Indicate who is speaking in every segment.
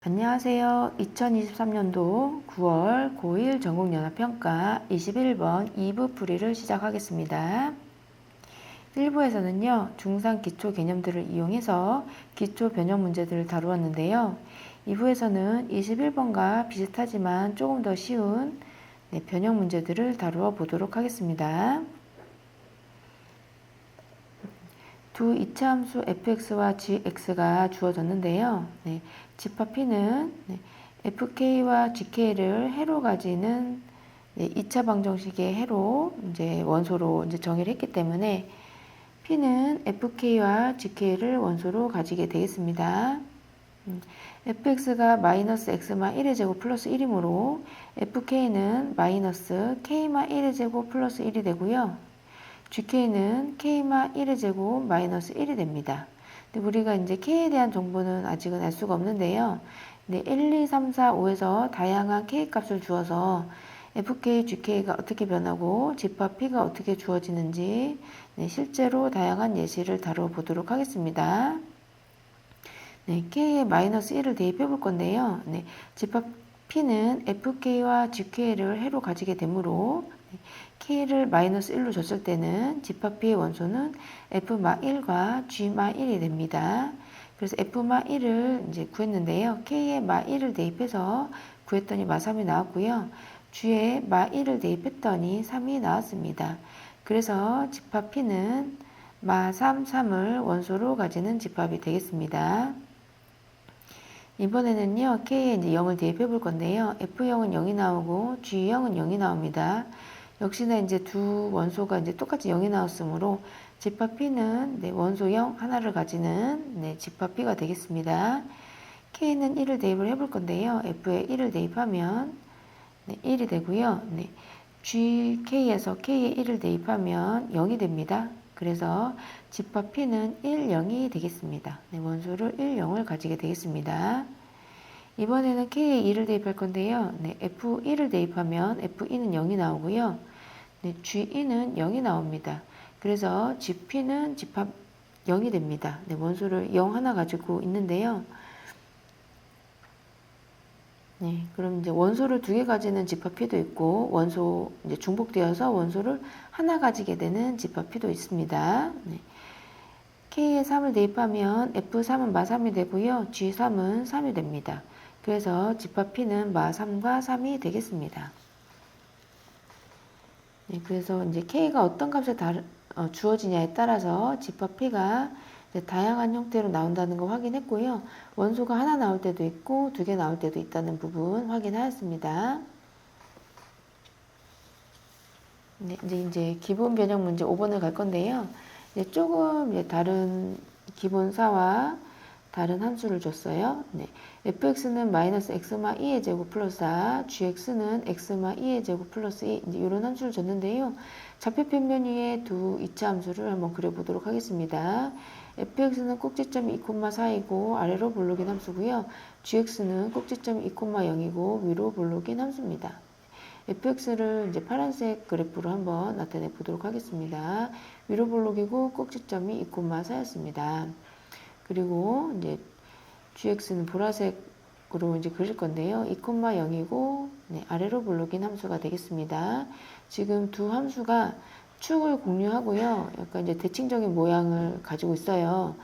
Speaker 1: 안녕하세요. 2023년도 9월 고1 전국연합평가 21번 2부 풀이를 시작하겠습니다. 1부에서는요, 중상 기초 개념들을 이용해서 기초 변형 문제들을 다루었는데요. 2부에서는 21번과 비슷하지만 조금 더 쉬운 변형 문제들을 다루어 보도록 하겠습니다. 두 이차함수 fx와 gx가 주어졌는데요. 집합 p는 fk와 gk를 해로 가지는 2차 방정식의 해로 원소로 정의를 했기 때문에 p는 fk와 gk를 원소로 가지게 되겠습니다. fx가 마이너스 x마 1의 제곱 플러스 1이므로 fk는 마이너스 k마 1의 제곱 플러스 1이 되고요. gk는 k마 1의 제곱 마이너스 1이 됩니다. 근데 우리가 이제 k에 대한 정보는 아직은 알 수가 없는데요. 1, 2, 3, 4, 5에서 다양한 k 값을 주어서 fk, gk가 어떻게 변하고 집합 p가 어떻게 주어지는지 실제로 다양한 예시를 다뤄보도록 하겠습니다. k에 마이너스 1을 대입해 볼 건데요. 집합 p는 fk와 gk를 해로 가지게 되므로 k를 마이너스 1로 줬을 때는 집합 p의 원소는 f마1과 g마1이 됩니다. 그래서 f마1을 이제 구했는데요. k에 마1을 대입해서 구했더니 마3이 나왔고요. g에 마1을 대입했더니 3이 나왔습니다. 그래서 집합 p는 마3, 3을 원소로 가지는 집합이 되겠습니다. 이번에는요, k에 이제 0을 대입해 볼 건데요. f0은 0이 나오고 g0은 0이 나옵니다. 역시나 이제 두 원소가 이제 똑같이 0이 나왔으므로 집합 p는 원소 0 하나를 가지는 집합 p가 되겠습니다. k는 1을 대입을 해볼 건데요. f에 1을 대입하면 1이 되고요. gk에서 k에 1을 대입하면 0이 됩니다. 그래서 집합 p는 1, 0이 되겠습니다. 원소를 1, 0을 가지게 되겠습니다. 이번에는 k에 2를 대입할 건데요. f1을 대입하면 f2는 0이 나오고요. g2는 0이 나옵니다. 그래서 gp는 집합 0이 됩니다. 원소를 0 하나 가지고 있는데요. 그럼 이제 원소를 2개 가지는 집합 p도 있고, 원소 이제 중복되어서 원소를 하나 가지게 되는 집합 p도 있습니다. k에 3을 대입하면 f3은 마3이 되고요. g3은 3이 됩니다. 그래서 집합 p는 마3과 3이 되겠습니다. 그래서 이제 k가 어떤 값에 주어지냐에 따라서 집합 p가 다양한 형태로 나온다는 거 확인했고요. 원소가 하나 나올 때도 있고 2개 나올 때도 있다는 부분 확인하였습니다. 이제 기본 변형 문제 5번을 갈 건데요. 조금 다른 기본사와 다른 함수를 줬어요. fx는 마이너스 x마 2의 제곱 플러스 4, gx는 x마 2의 제곱 플러스 2, 이런 함수를 줬는데요. 좌표 평면 위에 두 이차 함수를 한번 그려보도록 하겠습니다. fx는 꼭지점이 2,4이고 아래로 볼록인 함수고요. gx는 꼭지점이 2,0이고 위로 볼록인 함수입니다. fx를 이제 파란색 그래프로 한번 나타내 보도록 하겠습니다. 위로 볼록이고 꼭지점이 2,4였습니다. 그리고 이제 gx는 보라색으로 이제 그릴 건데요. 2,0이고 아래로 볼록인 함수가 되겠습니다. 지금 두 함수가 축을 공유하고요. 약간 이제 대칭적인 모양을 가지고 있어요.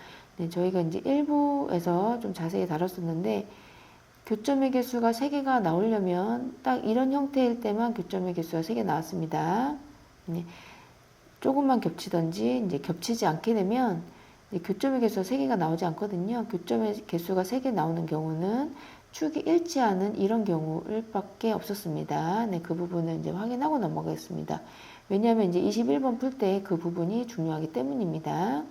Speaker 1: 저희가 이제 1부에서 좀 자세히 다뤘었는데 교점의 개수가 3개가 나오려면 딱 이런 형태일 때만 교점의 개수가 3개 나왔습니다. 조금만 겹치던지 이제 겹치지 않게 되면 교점의 개수가 3개가 나오지 않거든요. 교점의 개수가 3개 나오는 경우는 축이 일치하는 이런 경우일 밖에 없었습니다. 그 부분은 이제 확인하고 넘어가겠습니다. 왜냐하면 이제 21번 풀 때 그 부분이 중요하기 때문입니다.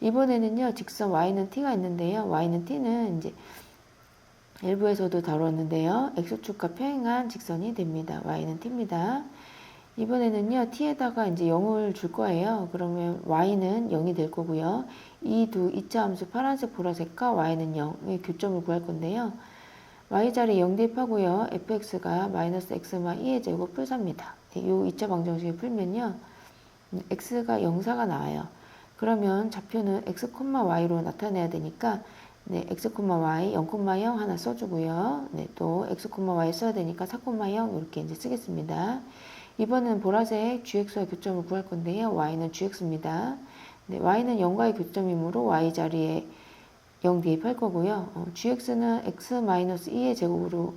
Speaker 1: 이번에는요, 직선 y는 t가 있는데요. y는 t는 이제 일부에서도 다루었는데요. x축과 평행한 직선이 됩니다. y는 t입니다. 이번에는요, t에다가 이제 0을 줄 거예요. 그러면 y는 0이 될 거고요. 이 두 이차 함수 파란색, 보라색과 y는 0의 교점을 구할 건데요. y자리 0 대입하고요. fx가 마이너스 x마 2의 제곱 플 4입니다. 이 2차 방정식을 풀면요. x가 0, 4가 나와요. 그러면 좌표는 x, y로 나타내야 되니까 네, x, y 0,0 하나 써주고요. 네, 또 x, y 써야 되니까 4,0 이렇게 이제 쓰겠습니다. 이번엔 보라색 gx와 교점을 구할 건데요. y는 gx입니다. 네, y는 0과의 교점이므로 y 자리에 0 대입할 거고요. gx는 x-2의 제곱으로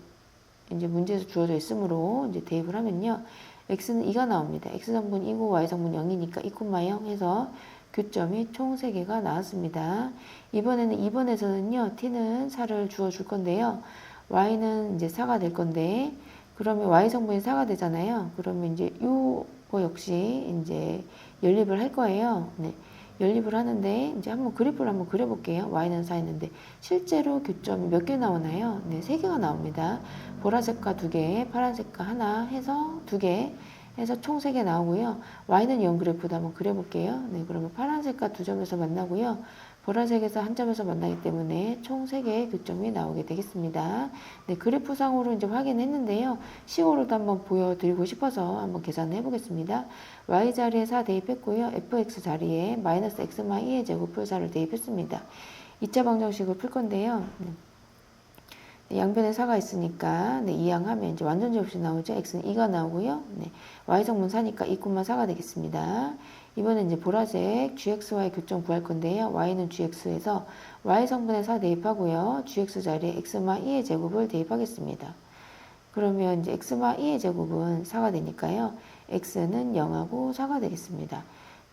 Speaker 1: 이제 문제에서 주어져 있으므로 이제 대입을 하면요. x는 2가 나옵니다. x성분 2고 y성분 0이니까 2,0 해서 교점이 총 3개가 나왔습니다. 이번에는 2번에서는요. t는 4를 주어 줄 건데요. y는 이제 4가 될 건데 그러면 y성분이 4가 되잖아요. 그러면 이제 요거 역시 이제 연립을 할 거예요. 네. 연립을 하는데 이제 한번 그래프를 한번 그려볼게요. y는 4 있는데 실제로 교점이 몇 개 나오나요? 네, 3개가 나옵니다. 보라색과 2개, 파란색과 하나 해서 2개 해서 총 3개 나오고요. y는 0 그래프도 한번 그려볼게요. 네, 그러면 파란색과 2점에서 만나고요. 보라색에서 한 점에서 만나기 때문에 총 3개의 교점이 나오게 되겠습니다. 네, 그래프상으로 이제 확인했는데요. 식으로도 한번 보여드리고 싶어서 한번 계산을 해보겠습니다. y 자리에 4 대입했고요. fx 자리에 마이너스 x마2의 제곱 풀 4를 대입했습니다. 2차 방정식을 풀 건데요. 양변에 4가 있으니까 네, 이항하면 이제 완전제 없이 나오죠. x는 2가 나오고요. 네, y성분 4니까 2,4가 되겠습니다. 이번엔 이제 보라색 gxy 교점 구할 건데요. y는 gx에서 y성분에 4 대입하고요. gx 자리에 x마 2의 제곱을 대입하겠습니다. 그러면 이제 x마 2의 제곱은 4가 되니까요. x는 0하고 4가 되겠습니다.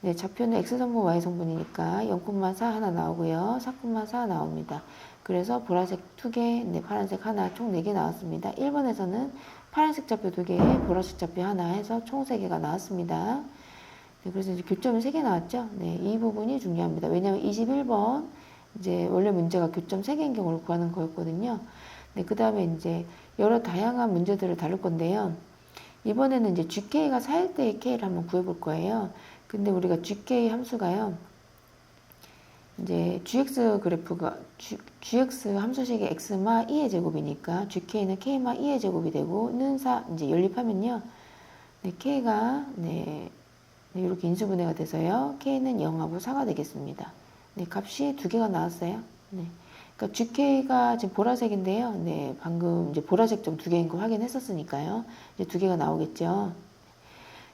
Speaker 1: 네, 좌표는 x성분 y성분이니까 0,4 하나 나오고요. 4,4 나옵니다. 그래서 보라색 2개, 네, 파란색 하나, 총 4개 나왔습니다. 1번에서는 파란색 좌표 2개, 보라색 좌표 하나 해서 총 3개가 나왔습니다. 네, 그래서 이제 교점이 3개 나왔죠. 네, 이 부분이 중요합니다. 왜냐하면 21번 이제 원래 문제가 교점 3개인 경우를 구하는 거였거든요. 네, 그 다음에 이제 여러 다양한 문제들을 다룰 건데요. 이번에는 이제 GK가 4일 때의 K를 한번 구해볼 거예요. 근데 우리가 GK 함수가요. 이제 GX 그래프가 GX 함수식의 X마 2의 제곱이니까 GK는 K마 2의 제곱이 되고 는 4 이제 연립하면요. 네, K가 네, 이렇게 인수분해가 돼서요. K는 0하고 4가 되겠습니다. 네, 값이 2개가 나왔어요. 네. 그러니까 GK가 지금 보라색인데요. 네, 방금 이제 보라색 점 2개인 거 확인했었으니까요. 이제 2개가 나오겠죠.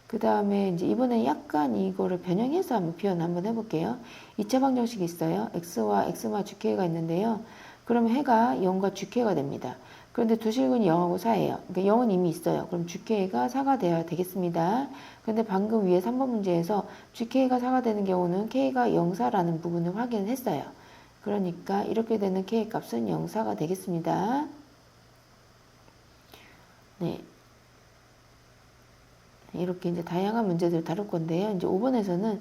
Speaker 1: 그 다음에 이제 이번에 약간 이거를 변형해서 한번 표현 한번 해볼게요. 2차 방정식이 있어요. x와 x마 GK가 있는데요. 그러면 해가 0과 GK가 됩니다. 그런데 두실근이 0하고 4예요. 그러니까 0은 이미 있어요. 그럼 GK가 4가 되어야 되겠습니다. 그런데 방금 위에 3번 문제에서 GK가 4가 되는 경우는 K가 0, 4라는 부분을 확인했어요. 그러니까 이렇게 되는 K 값은 0, 4가 되겠습니다. 네. 이렇게 이제 다양한 문제들을 다룰 건데요. 이제 5번에서는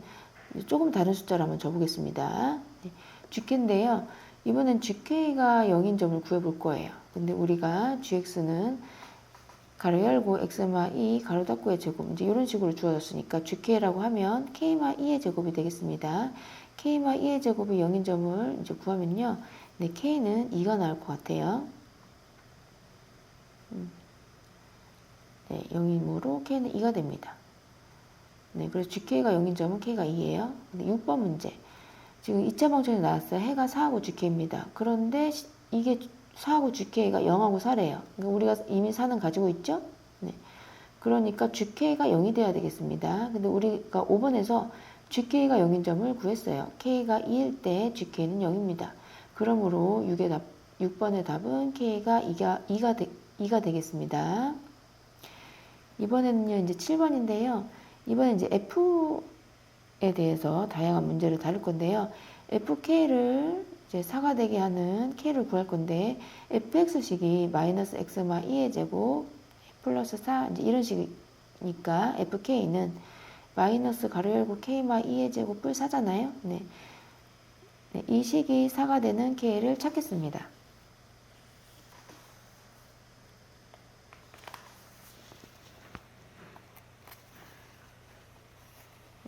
Speaker 1: 조금 다른 숫자를 한번 줘보겠습니다. 네. GK인데요. 이번엔 GK가 0인 점을 구해볼 거예요. 근데 우리가 GX는 가로 열고 x마 2 가로 닫고의 제곱 이제 이런 식으로 주어졌으니까 GK라고 하면 K마 2의 제곱이 되겠습니다. K마 2의 제곱이 0인 점을 이제 구하면요. 네, K는 2가 나올 것 같아요. 네, 0이므로 K는 2가 됩니다. 네, 그래서 GK가 0인 점은 K가 2예요. 근데 6번 문제. 지금 2차 방정이 나왔어요. 해가 4하고 GK입니다. 그런데 이게 4하고 GK가 0하고 4래요. 그러니까 우리가 이미 4는 가지고 있죠? 네. 그러니까 GK가 0이 돼야 되겠습니다. 근데 우리가 5번에서 GK가 0인 점을 구했어요. K가 2일 때 GK는 0입니다. 그러므로 6번의 답은 K가 2가 되겠습니다. 이번에는요, 이제 7번인데요. 이번엔 이제 F에 대해서 다양한 문제를 다룰 건데요. FK를 이제 4가 되게 하는 K를 구할 건데, fx식이 마이너스 x마 2의 제곱 플러스 4, 이제 이런 식이니까 FK는 마이너스 가로 열고 K마 2의 제곱 뿔 4잖아요. 네. 네, 이 식이 4가 되는 K를 찾겠습니다.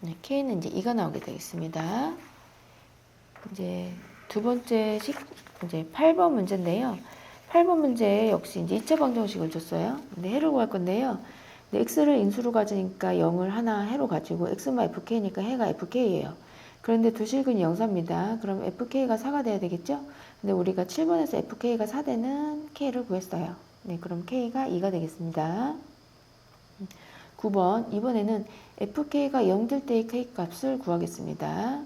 Speaker 1: 네, K는 이제 2가 나오게 되겠습니다. 이제 두 번째 이제 8번 문제인데요. 8번 문제 역시 이제 2차 방정식을 줬어요. 근데 해를 구할 건데요. 근데 x를 인수로 가지니까 0을 하나 해로 가지고 x마 fk니까 해가 fk예요. 그런데 두실근이 0, 4입니다. 그럼 fk가 4가 돼야 되겠죠? 근데 우리가 7번에서 fk가 4되는 k를 구했어요. 네, 그럼 k가 2가 되겠습니다. 9번, 이번에는 fk가 0 될 때의 k 값을 구하겠습니다.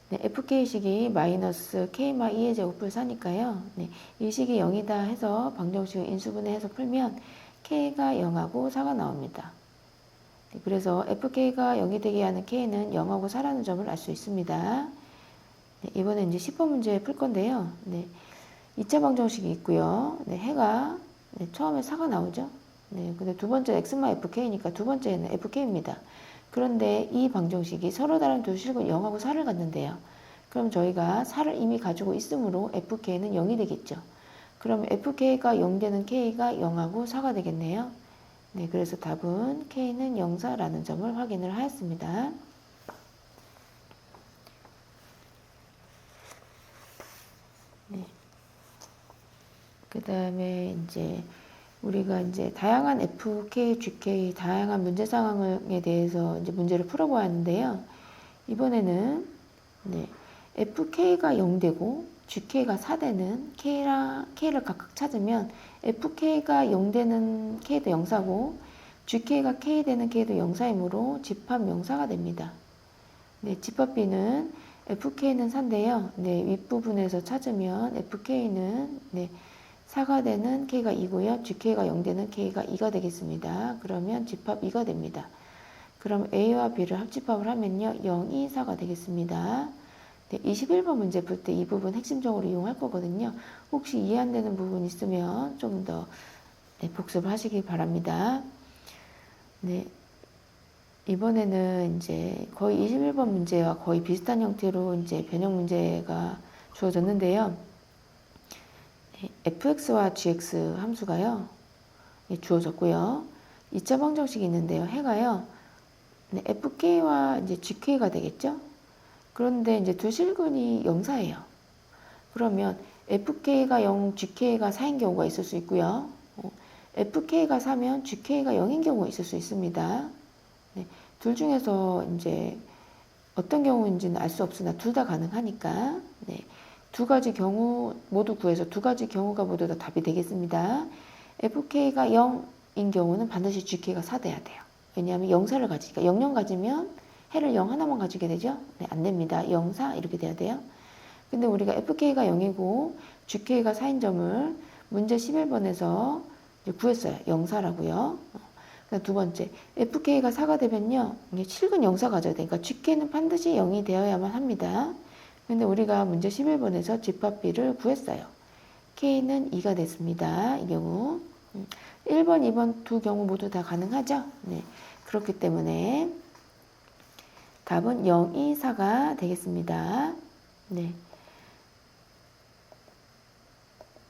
Speaker 1: 네, fk식이 마이너스 k마 2의 제곱 플 4니까요. 네, 이 식이 0이다 해서 방정식을 인수분해해서 풀면 k가 0하고 4가 나옵니다. 네, 그래서 fk가 0이 되게 하는 k는 0하고 4라는 점을 알 수 있습니다. 네, 이번에 이제 10번 문제 풀 건데요. 네, 2차 방정식이 있고요. 네, 해가 네, 처음에 4가 나오죠. 네, 근데 두 번째 x마 fk니까 두 번째는 fk입니다. 그런데 이 방정식이 서로 다른 두 식은 0하고 4를 갖는데요. 그럼 저희가 4를 이미 가지고 있으므로 fk는 0이 되겠죠. 그럼 fk가 0 되는 k가 0하고 4가 되겠네요. 네, 그래서 답은 k는 0, 4라는 점을 확인을 하였습니다. 네. 그 다음에 이제 우리가 이제 다양한 fk, gk, 다양한 문제 상황에 대해서 이제 문제를 풀어보야 하는데요. 이번에는 네, fk가 0되고 gk가 4되는 k를 각각 찾으면 fk가 0되는 k도 0사고 gk가 k 되는 k도 0사이므로 집합 명사가 됩니다. 네, 집합비는 fk는 4인데요. 네, 윗부분에서 찾으면 fk는 네, 4가 되는 k가 2고요. gk가 0 되는 k가 2가 되겠습니다. 그러면 집합 2가 됩니다. 그럼 a와 b를 합집합을 하면요. 0, 2, 4가 되겠습니다. 네, 21번 문제 풀 때 이 부분 핵심적으로 이용할 거거든요. 혹시 이해 안 되는 부분 있으면 좀 더 네, 복습을 하시기 바랍니다. 네, 이번에는 이제 거의 21번 문제와 거의 비슷한 형태로 이제 변형 문제가 주어졌는데요. fx와 gx 함수가요. 주어졌고요. 2차 방정식이 있는데요. 해가요. fk와 이제 gk가 되겠죠? 그런데 이제 두 실근이 0사예요. 그러면 fk가 0, gk가 4인 경우가 있을 수 있고요. fk가 4면 gk가 0인 경우가 있을 수 있습니다. 네, 둘 중에서 이제 어떤 경우인지는 알 수 없으나 둘 다 가능하니까 네, 두 가지 경우 모두 구해서 두 가지 경우가 모두 다 답이 되겠습니다. fk가 0인 경우는 반드시 gk가 4 돼야 돼요. 왜냐하면 0사를 가지니까 00 가지면 해를 0 하나만 가지게 되죠. 네, 안 됩니다. 0, 4 이렇게 돼야 돼요. 근데 우리가 fk가 0이고 gk가 4인 점을 문제 11번에서 구했어요. 0, 4라고요. 두 번째, fk가 4가 되면요. 이게 실근 0사 가져야 되니까 gk는 반드시 0이 되어야만 합니다. 근데 우리가 문제 11번에서 집합비를 구했어요. k는 2가 됐습니다. 이 경우. 1번, 2번 두 경우 모두 다 가능하죠? 네. 그렇기 때문에 답은 0, 2, 4가 되겠습니다. 네.